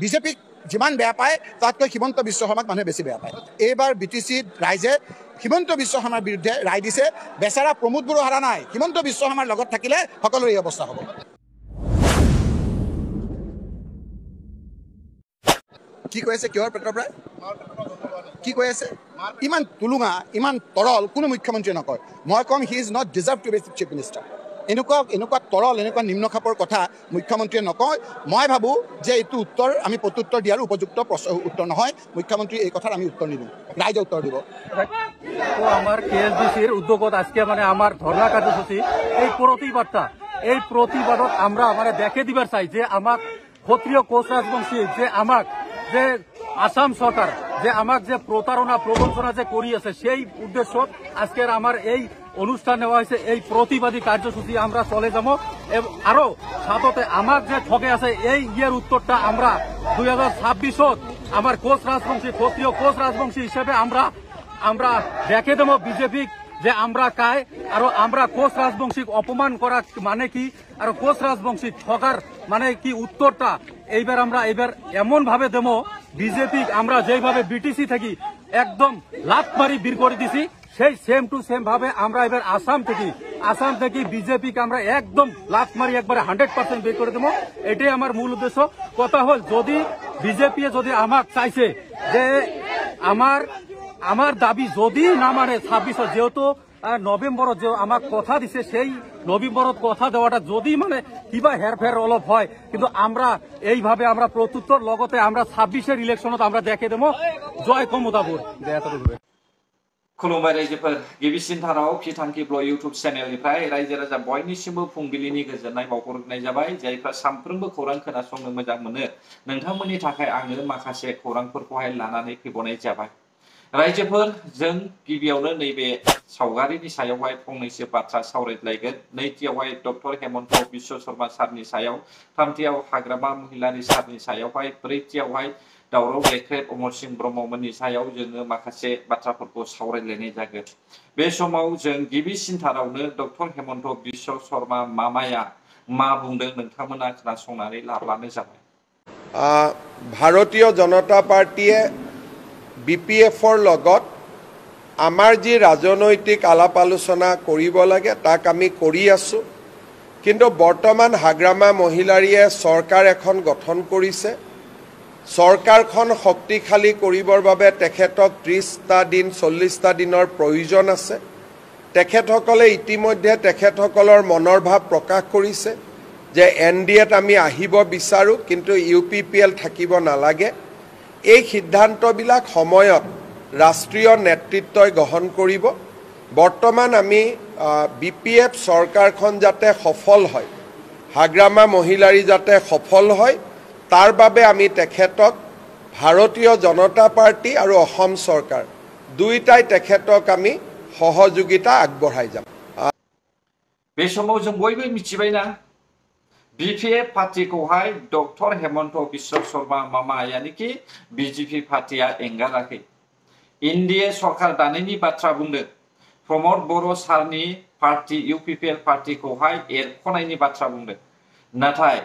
বিজেপিক যিমান বেয়া পায় তাতকৈ হিমন্ত বিশ্ব শৰ্মাক মানুহে বেছি বেয়া পায়। এইবাৰ BTCত ৰাইজে হিমন্ত বিশ্ব শৰ্মাৰ বিৰুদ্ধে ৰায় দিছে। বেচাৰা প্ৰমোদ বড়ো হাৰা নাই, হিমন্ত বিশ্ব শৰ্মাৰ লগত থাকিলে সকলোৰে এই অৱস্থা হ'ব। কি কৈ আছে, কিহৰ পেটৰ প্ৰায় কি কৈ আছে? ইমান তুলুঙা, ইমান তৰল কোনো মুখ্যমন্ত্ৰীয়ে নকয়। মই কম he is not deserve to be chief minister. এনেকুৱা তৰল, এনেকুৱা নিম্নখাপৰ কথা মুখ্যমন্ত্ৰীয়ে নকয়। মই ভাবোঁ যে এইটো উত্তৰ আমি প্ৰত্যুত্তৰ দিয়াৰ উপযুক্ত উত্তৰ নহয়। মুখ্যমন্ত্ৰী এই কথাৰ আমি উত্তৰ নিদিওঁ, ৰাইজে উত্তৰ দিব। তো আমার KSDCর উদ্যোগত আজকে মানে আমার ধর্ণা কার্যসূচী এই প্রতিবাদত আমরা মানে দেখে দিবার চাই যে আমাক ক্ষত্রিয় কোচ রাজবংশী যে আমাক যে আসাম সরকার যে আমাক যে প্রতারণা প্রবঞ্চনা যে করি আছে সেই উদ্দেশ্য আজকের আমার এই অনুষ্ঠান নেওয়া হয়েছে। এই প্রতিবাদী কার্যসূচী আমরা চলে যাব। আরো সাথে আমাক যে ঠকে আছে এই উত্তরটা আমরা 2026 আমার কোচ রাজবংশী ক্ষত্রিয় কোচ রাজবংশী হিসেবে আমরা দেখে দেব বিজেপি যে আমরা কায় আর আমরা কোচ রাজবংশীক অপমান করা মানে কি আর কোচ রাজবংশী ঠকার মানে কি উত্তরটা এইবার আমরা এমন ভাবে দেব বিজেপি আমরা যেভাবে BTC থেকে একদম লাত মারি বের করে দিছি সেই সেম টু সেম ভাবে আমরা এবার আসাম থেকে বিজেপিকে আমরা একদম লাত মারি একবারে 100% বের করে দেবো। এটাই আমার মূল উদ্দেশ্য। কথা হল যদি বিজেপি যদি আমাক চাইছে যে আমার দাবি যদি না মানে 26 যেহেতু নভেম্বরত যে আমাক কথা দিছে সেই নভেম্বরত কথা দেওয়াটা যদি মানে কিবা হেরফের অলপ হয় কিন্তু আমরা এইভাবে আমরা প্রত্যুত্তর লগতে আমরা 26 ইলেকশনত আমরা দেখে দেবো। জয় কমতাপুর। खुलुमबाय रायजोफोर गिबिसिनथाराव फिथांखि ब्लग इउटुब चेनेलनिफ्राय रायजो राजा बयनिसिमबो फुंबिलिनि गोजोननाय बावहरनाय जाबाय। जायफ्रा सानफ्रोमबो खौरां खोनासंनो मोजां मोनो नोंथांमोननि थाखाय आङो माखासे खौरांफोरखौहाय लानानै फैबावनाय जाबाय। रायजोफोर जों गिबियावनो नैबे सावगारिनि सायावहाय फंनैसो बाथ्रा सावरायलायगोन। नैथियावहाय डक्टर हेमन्त बिश्व शर्मा सारनि सायाव, थामथियाव हाग्रामा महिलारि सारनि सायावहाय, ब्रैथियावहाय दावराव देख्रेब अमर सिंह ब्रह्ममोननि सायाव जोङो माखासे बाथ्राफोरखौ सावरायलायनाय जागोन। बे समाव जों गिबिसिनथारावनो डक्टर हेमन्त बिश्व शर्मा मामाया मा बुंदों नोंथांमोना खोनासंनानै लाब्लानो जाबाय। ভাৰতীয় জনতা পাৰ্টীয়ে BPFৰ লগত আমাৰ যি ৰাজনৈতিক আলাপ আলোচনা কৰিব লাগে তাক আমি কৰি আছোঁ। কিন্তু বৰ্তমান হাগ্ৰামা মহিলাৰীয়ে চৰকাৰ এখন গঠন কৰিছে। চৰকাৰখন শক্তিশালী কৰিবৰ বাবে তেখেতক 30টা দিন 40টা দিনৰ প্ৰয়োজন আছে। তেখেতসকলে ইতিমধ্যে তেখেতসকলৰ মনৰ ভাৱ প্ৰকাশ কৰিছে যে NDAত আমি আহিব বিচাৰোঁ কিন্তু UPPL থাকিব নালাগে। এই সিদ্ধান্তবিলাক সময়ত ৰাষ্ট্ৰীয় নেতৃত্বই গ্ৰহণ কৰিব। বৰ্তমান আমি BPF চৰকাৰখন যাতে সফল হয়, হাগ্ৰামা মহিলাৰী যাতে সফল হয় তাৰ বাবে আমি তেখেতক ভাৰতীয় জনতা পাৰ্টি আৰু অসম চৰকাৰ দুইটাই তেখেতক আমি সহযোগিতা আগবঢ়াই যাম। बे समाव जों बयबो मिथिबायना BPF पार्टीखौहाय डक्टर हेमन्त बिश्व शर्मा मामा यानिकि BJP पार्टीया एंगाराखै। NDA सरकार दानायनि बाथ्रा बुंदों। प्रमोद बर' सारनि पार्टी UPPL पार्टीखौहाय एरख'नायनि बाथ्रा बुंदों। नाथाय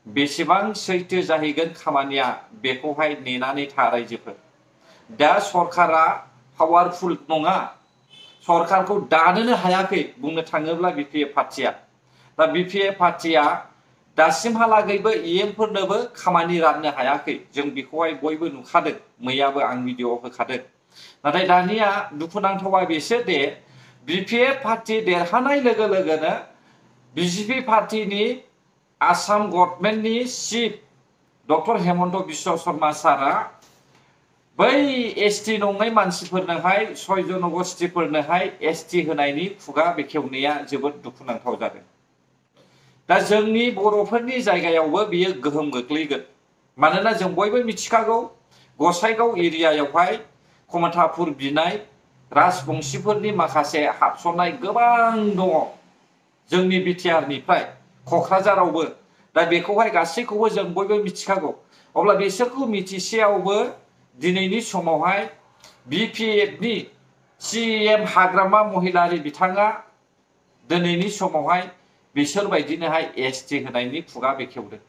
बेसेबां सैथो जाहैगोन खामानिया बेखौहाय नेनानै था रायजोफोर। दा सरकारा पावारफुल नङा, सरकारखौ दानोनो हायाखै बुंनो थाङोब्ला BPF पार्टीया। दा BPF पार्टीया दासिमहालागैबो EMफोरनोबो खामानि राननो हायाखै। जों बेखौहाय बयबो नुखादों, मैयाबो आं भिडिअ होखादों। नाथाय दानिया दुखुनांथावा बेसो दे BPF पार्टी देरहानाय लोगो लोगोनो BJP पार्टीनि आसाम गभर्नमेन्टनि चिफ डक्टर हेमन्त बिश्व शर्मा सारा बै ST नङै मानसिफोरनोहाय 6 जनगोष्ठीफोरनोहाय ST होनायनि खुगा बेखेवनाया जोबोद दुखुनांथाव जादों। दा जोंनि बर'फोरनि जायगायावबो बियो गोहोम गोग्लैगोन। मानोना जों बयबो मिथिखागौ गसाइगाव एरियायावहाय कमतापुर बिनाय राजबंशीफोरनि माखासे हाबसननाय गोबां दङ जोंनि BTRनिफ्राय क'क्राझारावबो। दा बेखौहाय गासैखौबो जों बयबो मिथिखागौ। अब्ला बिसोरखौ मिथिसेयावबो दिनैनि समावहाय BPFनि CM हाग्रामा महिलारि बिथाङा दिनैनि समावहाय बिसोर बायदिनोहाय ST होनायनि खुगा बेखेवदों।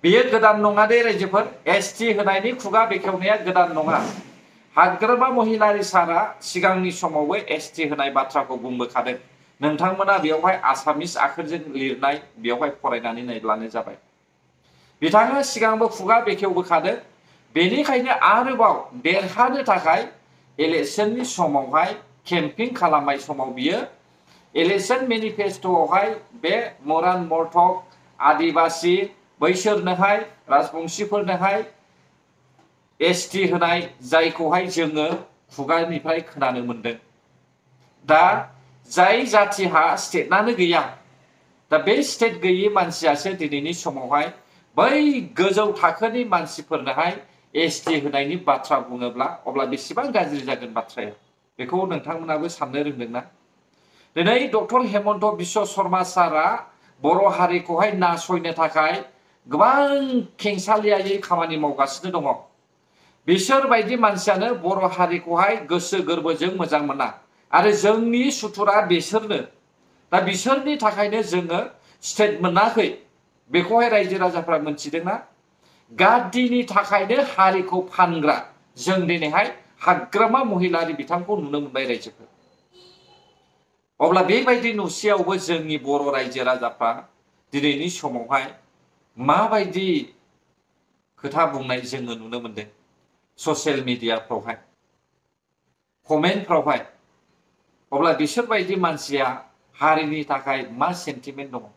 बेयो गोदान नङा दे रायजोफोर एसटि होनायनि खुगा बेखेवनाया गोदान नङा हाग्रामा महिलारि सारा सिगांनि समावबो एसटि होनाय बाथ्राखौ बुंबोखादों नोंथांमोना बेवहाय आसामिस आखरजों लिरनाय बेवहाय फरायनानै नायब्लानो जाबाय बिथाङा सिगांबो खुगा बेखेवबोखादों बेनिखायनो आरोबाव देरहानो थाखाय इलेक्शननि समावहाय केम्पिं खालामनाय समाव बियो इलेक्शन मेनिफेस्ट'आवहाय बे मरान मरथक आदिबासि बैसोरनोहाय राजबंशीफोरनोहाय एसटि होनाय जायखौहाय जोङो खुगानिफ्राय खोनानो मोनदों दा जाय जाथिहा स्टेटआनो गैया दा बे स्टेट गैयै मानसियासो दिनैनि समावहाय बै गोजौ थाखोनि मानसिफोरनोहाय एसटि होनायनि बाथ्रा बुङोब्ला अब्ला बेसेबां गाज्रि जागोन बाथ्राया बेखौ नोंथांमोनाबो साननो रोंदोंना दिनै डक्टर हेमन्त बिश्व शर्मा सारा बर' हारिखौहाय नासयनो थाखाय गोबां खेंसालियायै खामानि मावगासिनो दङ बिसोर बायदि मानसियानो बर' हारिखौहाय गोसो गोरबोजों मोजां मोना आरो जोंनि सुथुरा बिसोरनो दा बिसोरनि थाखायनो जोङो स्टेट मोनाखै बेखौहाय रायजो राजाफ्रा मोनथिदोंना गादिनि थाखायनो हारिखौ फानग्रा जों दिनैहाय हाग्रामा महिलारि बिथांखौ नुनो मोनबाय रायजोफोर अब्ला बेबायदि नुसेयावबो जोंनि बर' रायजो राजाफ्रा दिनैनि समावहाय माबायदि खोथा बुंनाय जोङो नुनो मोनदों ससियेल मिडियाफ्रावहाय कमेन्टफ्रावहाय अब्ला बिसोरबायदि मानसिया हारिनि थाखाय मा सेन्टिमेन्ट दङ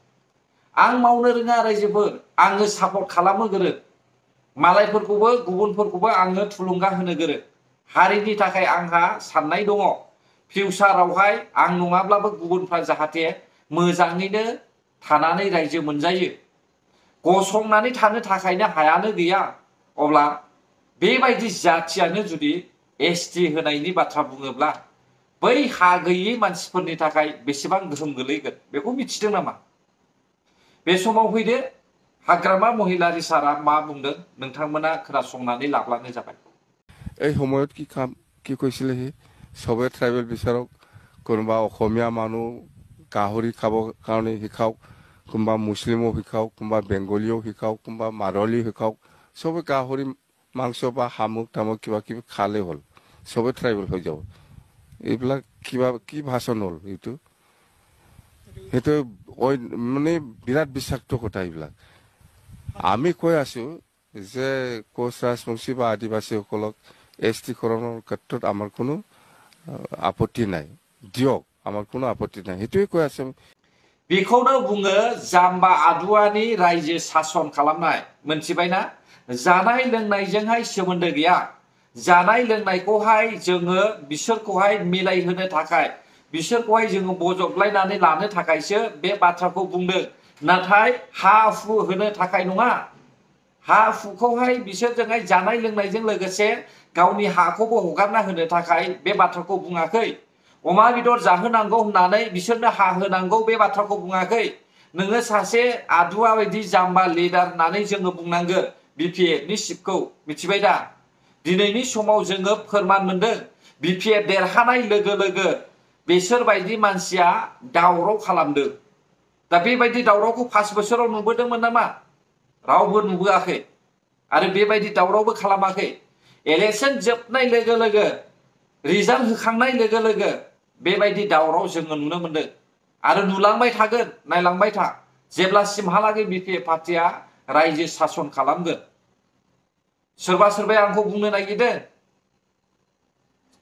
आं मावनो रोङा रायजोफोर आङो सापर्ट खालामनो गोरों मालायफोरखौबो गुबुनफोरखौबो आङो थुलुंगा होनो गोरों हारिनि थाखाय आंहा साननाय दङ फिउचारावहाय आं नङाब्लाबो गुबुनफ्रा जाहाथे मोजाङैनो थानानै रायजो मोनजायो गसंनानै थानो थाखायनो हायानो गैया अब्ला बेबायदि जाथियानो जुदि एसटि होनायनि बाथ्रा बुङोब्ला बै हा गैयै मानसिफोरनि थाखाय बेसेबां गोहोम गोलैगोन बेखौ मिथिदों नामा बे समाव फैदो हाग्रामा महिलारि सारा मा बुंदों नोंथांमोना खोनासंनानै लाब्लानो जाबाय এই সময়ত কি কৈছিলে সি সবে ট্ৰাইবেল বিচাৰক কোনোবা অসমীয়া মানুহ গাহৰি খাবৰ কাৰণে শিকাওক কোনোবা মুছলিমো শিকাওক কোনোবা বেংগলীও শিকাওক কোনোবা মাৰোৱালী শিকাওক সবে গাহৰি মাংস বা শামুক তামুক কিবা কিবি খালে হ'ল সবে ট্ৰাইবেল হৈ যাব এইবিলাক কিবা কি ভাষণ হ'ল এইটো সেইটো মানে বিৰাট বিষাক্ত কথা এইবিলাক আমি কৈ আছো যে কোচ ৰাজবংশী বা আদিবাসীসকলক এছটিকৰণৰ ক্ষেত্ৰত আমাৰ কোনো আপত্তি নাই দিয়ক আমাৰ কোনো আপত্তি নাই সেইটোৱে কৈ আছো बेखौनो बुङो जाम्बा आदुवानि रायजो सासन खालामनाय मोनथिबायना जानाय लोंनायजोंहाय सोमोन्दो गैया जानाय लोंनायखौहाय जोङो बिसोरखौहाय मिलायहोनो थाखाय बिसोरखौहाय जोङो बजबलायनानै लानो थाखायसो बे बाथ्राखौ बुंदों नाथाय हा हु होनो थाखाय नङा हा हुखौहाय बिसोरजोंहाय जानाय लोंनायजों लोगोसे गावनि हाखौबो हगारना होनो थाखाय बे बाथ्राखौ बुङाखै अमा बेदर जाहोनांगौ होननानै बिसोरनो हा होनांगौ बे बाथ्राखौ बुङाखै नोङो सासे आदुवा बायदि जाम्बा लिडार होननानै जोङो बुंनांगोन बिपिएफनि सिटखौ मिथिबाय दा दिनैनि समाव जोङो फोरमान मोनदों बिपिएफ देरहानाय लोगो लोगो बिसोरबायदि मानसिया दावराव खालामदों दा बेबायदि दावरावखौ 5 बोसोराव नुबोदोंमोन नामा रावबो नुबोआखै आरो बेबायदि दावरावबो खालामाखै इलेक्शन जोबनाय लोगो लोगो रिजाल्ट होखांनाय लोगो लोगो बेबायदि दावराव जोङो नुनो मोनदों आरो नुलांबाय थागोन नायलांबाय था जेब्लासिमहालागै बिपिएफ पार्टिया रायजो सासन खालामगोन सोरबा सोरबाया आंखौ बुंनो नागिरदों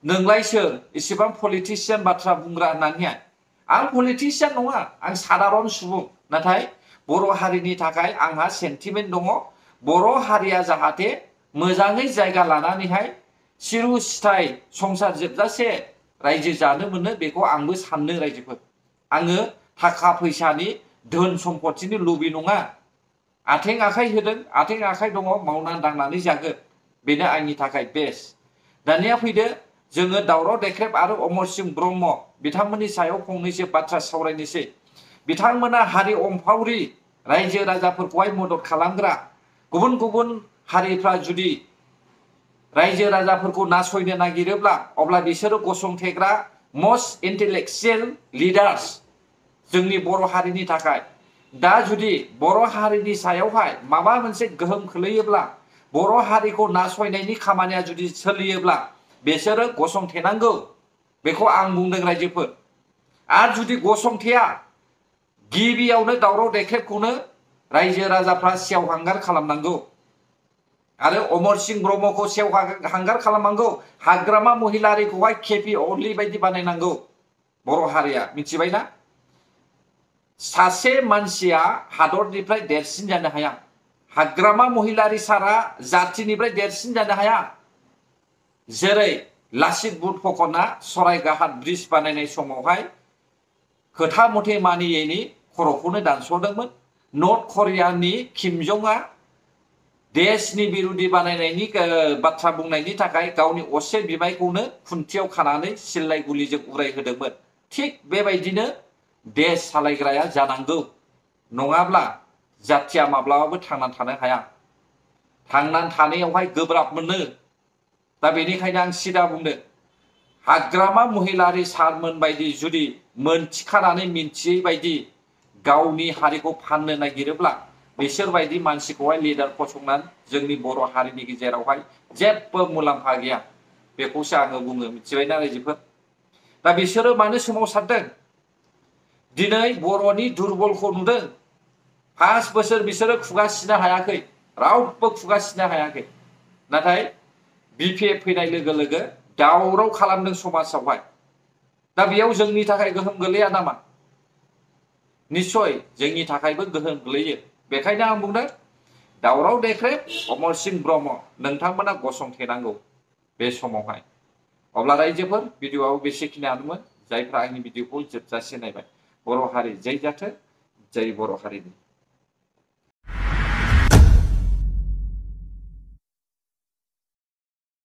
नोंलाय सोर इसेबां पलिटिशियान बाथ्रा बुंग्रा होननानैहाय आं पलिटिशियान नङा आं साधारन सुबुं नाथाय बर' हारिनि थाखाय आंहा सेन्टिमेन्ट दङ बर' हारिया जाहाथे मोजाङै जायगा लानानैहाय सिरु सिथाय संसार जोबजासे रायजो जानो मोनो बेखौ आंबो साननो रायजोफोर आङो थाखा फैसानि धोन सम्पथिनि लुबि नङा आथें आखाइ होदों आथें आखाइ दङ मावनानै दांनानै जागोन बेनो आंनि थाखाय बेस्ट दानिया फैदो जोङो दावराव देख्रेब आरो अमर सिंह ब्रह्म बिथांमोननि सायाव फंनैसो बाथ्रा सावरायनोसै बिथांमोना हारि अमफावरि रायजो राजाफोरखौहाय मदद खालामग्रा गुबुन गुबुन हारिफ्रा जुदि रायजो राजाफोरखौ नासयनो नागिरोब्ला अब्ला बिसोरो गसंथेग्रा मस्ट इन्टेलेक्चुएल लिडार्स जोंनि बर' हारिनि थाखाय दा जुदि बर' हारिनि सायावहाय माबा मोनसे गोहोम खोलैयोब्ला बर' हारिखौ नासयनायनि खामानिया जुदि सोलियोब्ला बिसोरो गसंथेनांगौ बेखौ आं बुंदों रायजोफोर आरो जुदि गसंथेया गिबियावनो दावराव देख्रेबखौनो रायजो राजाफ्रा सेवहांगार खालामनांगौ आरो अमर सिंह ब्रह्मखौ सेवहांगार खालामनांगौ हाग्रामा महिलारिखौहाय केपि अली बायदि बानायनांगौ बर' हारिया मिथिबायना सासे मानसिया हादरनिफ्राय देरसिन जानो हाया हाग्रामा महिलारि सारा जातिनिफ्राय देरसिन जानो हाया जेरै लासित बरफुकना सरायघाट ब्रिज बानायनाय समावहाय खोथा मथे मानियैनि खर'खौनो दानस'दोंमोन नर्थ करियानि किम जंआ देशनि बिरुदि बानायनायनि बाथ्रा बुंनायनि थाखाय गावनि असे बिमायखौनो खुन्थियाव खानानै सिल्लाय गुलिजों उरायहोदोंमोन थिग बेबायदिनो देश सालायग्राया जानांगौ नङाब्ला जाथिया माब्लाबाबो थांनानै थानो हाया थांनानै थानायावहाय गोब्राब मोनो दा बेनिखायनो आं सिदा बुंदों हाग्रामा महिलारि सारमोन बायदि जुदि मोनथिखानानै मिन्थियै बायदि गावनि हारिखौ फाननो नागिरोब्ला बिसोरबायदि मानसिखौहाय लिडार फसंनानै जोंनि बर' हारिनि गेजेरावहाय जेबो मुलाम्फा गैया बेखौसो आङो बुङो मिथिबायना रायजोफोर दा बिसोरो मानो सोमावसारदों दिनै बर'नि दुरबलखौ नुदों 5 बोसोर बिसोरो खुगा सिनो हायाखै रावबो खुगा सिनो हायाखै नाथाय बिपिएफ फैनाय लोगो लोगो दावराव खालामदों समाजावहाय दा बेयाव जोंनि थाखाय गोहोम गोलैया नामा निश्चय जोंनि थाखायबो गोहोम गोलैयो बेखायनो आं बुंदों दावराव देख्रेब अमर सिंह ब्रह्म नोंथांमोना गसंथेनांगौ बे समावहाय अब्ला रायजोफोर भिडिअआव बेसेखिनियानोमोन जायफ्रा आंनि भिडिअखौ जोबजासे नायबाय बर' हारि जै जाथों जै बर' हारिनि